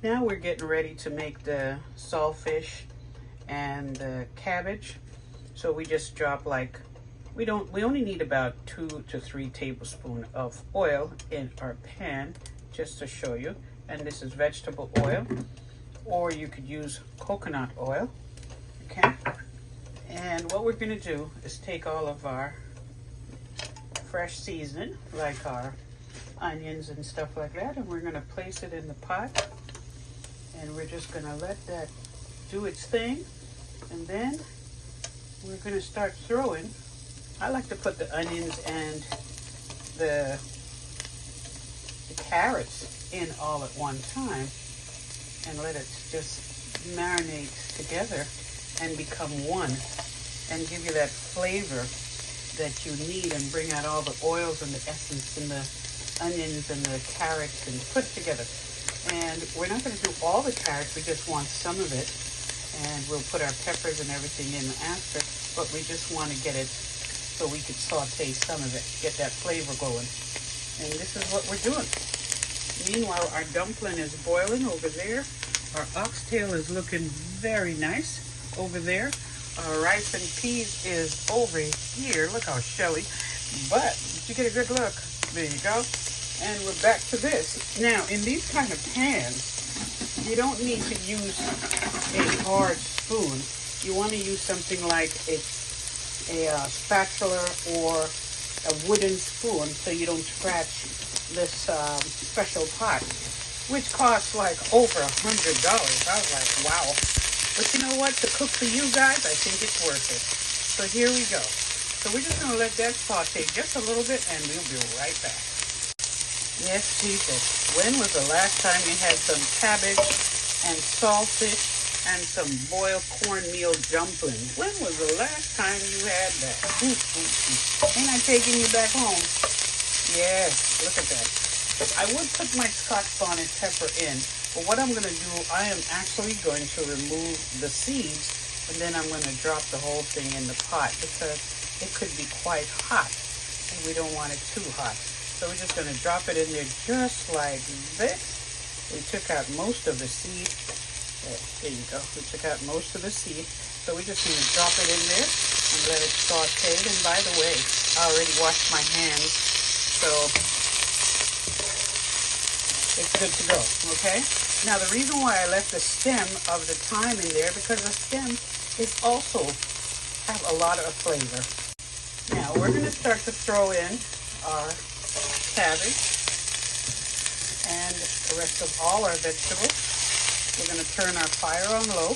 Now we're getting ready to make the saltfish and the cabbage. So we just drop like, we only need about 2 to 3 tablespoons of oil in our pan, just to show you. And this is vegetable oil, or you could use coconut oil, okay? And what we're gonna do is take all of our fresh seasoning, like our onions and stuff like that, and we're gonna place it in the pot. And we're just gonna let that do its thing. And then we're gonna start throwing. I like to put the onions and the carrots in all at one time and let it just marinate together and become one and give you that flavor that you need and bring out all the oils and the essence and the onions and the carrots and put it together. And we're not going to do all the carrots, we just want some of it. And we'll put our peppers and everything in after, but we just want to get it so we could saute some of it, get that flavor going. And this is what we're doing. Meanwhile, our dumpling is boiling over there. Our oxtail is looking very nice over there. Our rice and peas is over here. Look how shelly. But did you get a good look? There you go. And we're back to this. Now, in these kind of pans, you don't need to use a hard spoon. You want to use something like a spatula or a wooden spoon so you don't scratch this special pot, which costs like over $100. I was like, wow. But you know what? To cook for you guys, I think it's worth it. So here we go. So we're just going to let that saute just a little bit, and we'll be right back. Yes, people. When was the last time you had some cabbage and saltfish and some boiled cornmeal dumpling? When was the last time you had that? Ain't I taking you back home? Yes, look at that. I would put my Scotch bonnet pepper in, but what I'm going to do, I am actually going to remove the seeds, and then I'm going to drop the whole thing in the pot because it could be quite hot, and we don't want it too hot. So we're just going to drop it in there just like this. We took out most of the seed. There you go. We took out most of the seed. So we just need to drop it in there and let it saute. And by the way, I already washed my hands, so it's good to go, okay? Now the reason why I left the stem of the thyme in there, because the stem is also have a lot of flavor. Now we're going to start to throw in our cabbage and the rest of all our vegetables. We're going to turn our fire on low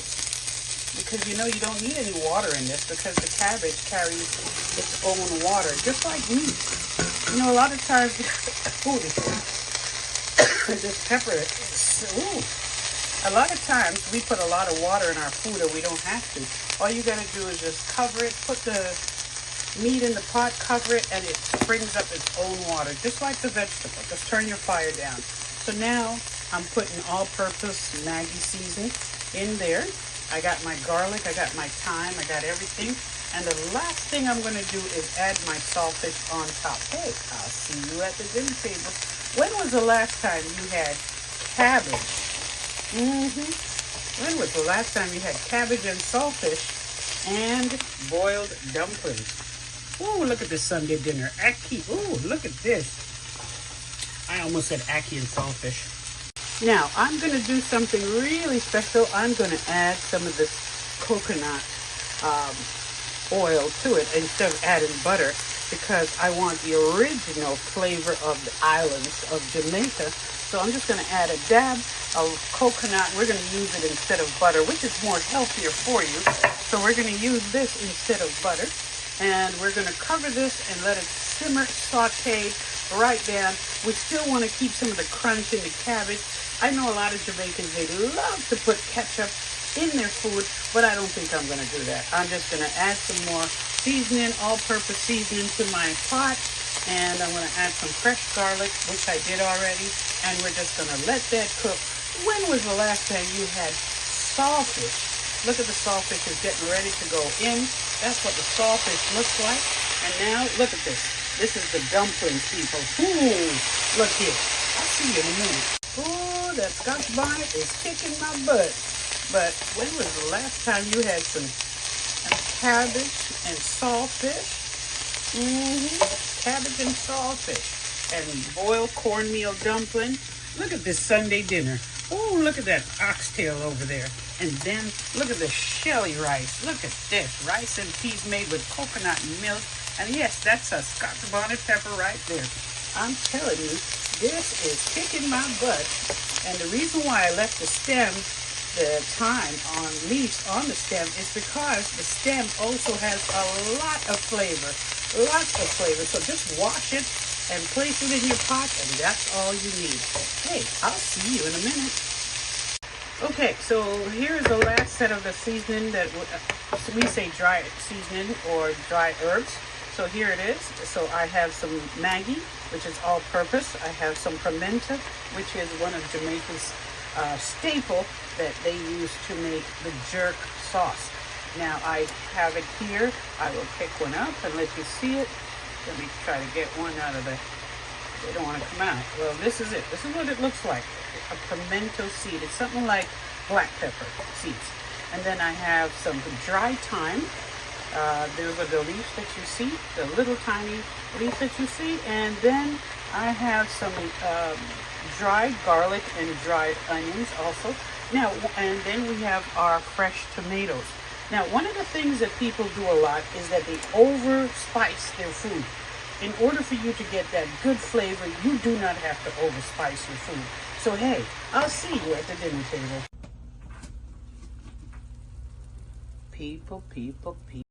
because you know you don't need any water in this because the cabbage carries its own water, just like meat. You know, a lot of times, this pepper is, a lot of times we put a lot of water in our food and we don't have to. All you got to do is just cover it, put the meat in the pot, cover it, and it brings up its own water, just like the vegetable. Just turn your fire down. So now I'm putting all-purpose Maggi seasoning in there. I got my garlic, I got my thyme, I got everything. And the last thing I'm going to do is add my saltfish on top. Hey, I'll see you at the dinner table. When was the last time you had cabbage? When was the last time you had cabbage and saltfish and boiled dumplings? Ooh, look at this Sunday dinner. Ackee. Ooh, look at this. I almost said ackee and saltfish. Now, I'm going to do something really special. I'm going to add some of this coconut oil to it instead of adding butter because I want the original flavor of the islands of Jamaica. So I'm just going to add a dab of coconut. We're going to use it instead of butter, which is more healthier for you. So we're going to use this instead of butter. And we're going to cover this and let it simmer, saute right down. We still want to keep some of the crunch in the cabbage. I know a lot of Jamaicans, they love to put ketchup in their food, but I don't think I'm going to do that. I'm just going to add some more seasoning, all-purpose seasoning to my pot. And I'm going to add some fresh garlic, which I did already. And we're just going to let that cook. When was the last time you had saltfish? Look at the saltfish is getting ready to go in. That's what the saltfish looks like. And now, look at this. This is the dumpling, people. Ooh, look here. I'll see you in a minute. Ooh, that Scotch bonnet is kicking my butt. But when was the last time you had some cabbage and saltfish? Cabbage and saltfish. And boiled cornmeal dumpling. Look at this Sunday dinner. Oh, look at that oxtail over there. And then look at the shelly rice. Look at this. Rice and peas made with coconut and milk. And yes, that's a Scotch bonnet pepper right there. I'm telling you, this is kicking my butt. And the reason why I left the thyme on leaves on the stem is because the stem also has a lot of flavor. Lots of flavor. So just wash it and place it in your pot, and that's all you need. Hey, I'll see you in a minute. Okay, so here's the last set of the seasoning that we say dry seasoning or dry herbs. So here it is. So I have some Maggi, which is all-purpose. I have some pimenta, which is one of Jamaica's staple that they use to make the jerk sauce. Now I have it here. I will pick one up and let you see it. Let me try to get one out of the, they don't want to come out. Well, this is it. This is what it looks like. A pimento seed. It's something like black pepper seeds. And then I have some dry thyme. Those are the leaves that you see, the little tiny leaves that you see. And then I have some dried garlic and dried onions also. Now, and then we have our fresh tomatoes. Now, one of the things that people do a lot is that they over-spice their food. In order for you to get that good flavor, you do not have to over-spice your food. So, hey, I'll see you at the dinner table. People.